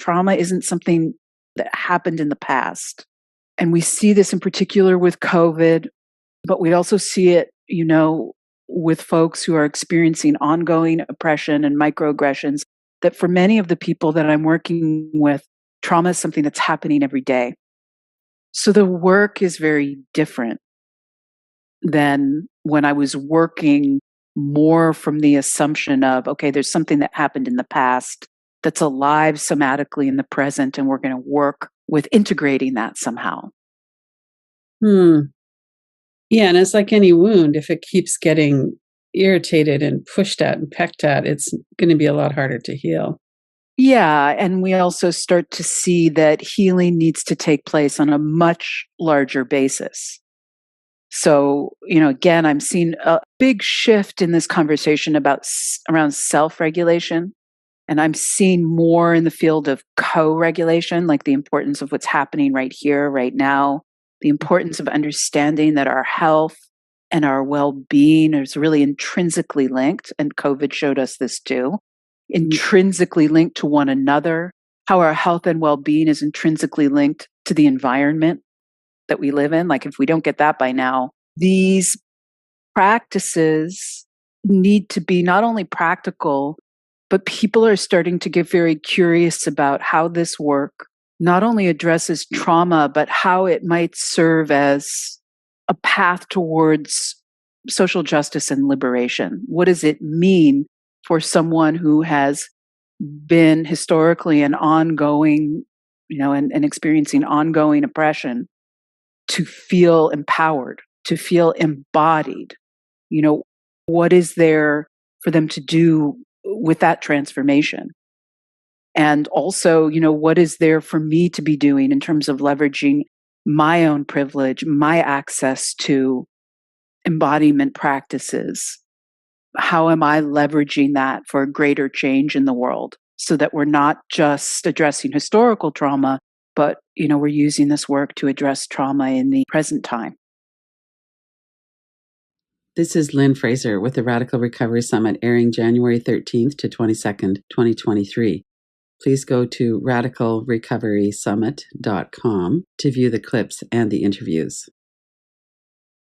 Trauma isn't something that happened in the past. And we see this in particular with COVID, but we also see it, with folks who are experiencing ongoing oppression and microaggressions, that for many of the people that I'm working with, trauma is something that's happening every day. So the work is very different than when I was working more from the assumption of, okay, there's something that happened in the past that's alive somatically in the present, and we're going to work with integrating that somehow. Yeah, and it's like any wound, if it keeps getting irritated and pushed at and pecked at, it's going to be a lot harder to heal. Yeah, and we also start to see that healing needs to take place on a much larger basis. So, again, I'm seeing a big shift in this conversation about around self-regulation, and I'm seeing more in the field of co-regulation, like the importance of what's happening right here, right now, the importance of understanding that our health and our well-being is really intrinsically linked, and COVID showed us this too, intrinsically linked to one another, how our health and well-being is intrinsically linked to the environment that we live in. Like, if we don't get that by now, these practices need to be not only practical, but people are starting to get very curious about how this work not only addresses trauma, but how it might serve as a path towards social justice and liberation. What does it mean for someone who has been historically an ongoing, and experiencing ongoing oppression, to feel empowered, to feel embodied? What is there for them to do with that transformation? And also, what is there for me to be doing in terms of leveraging my own privilege, my access to embodiment practices? How am I leveraging that for a greater change in the world, so that we're not just addressing historical trauma, but, we're using this work to address trauma in the present time? This is Lynn Fraser with the Radical Recovery Summit, airing January 13th to 22nd, 2023. Please go to radicalrecoverysummit.com to view the clips and the interviews.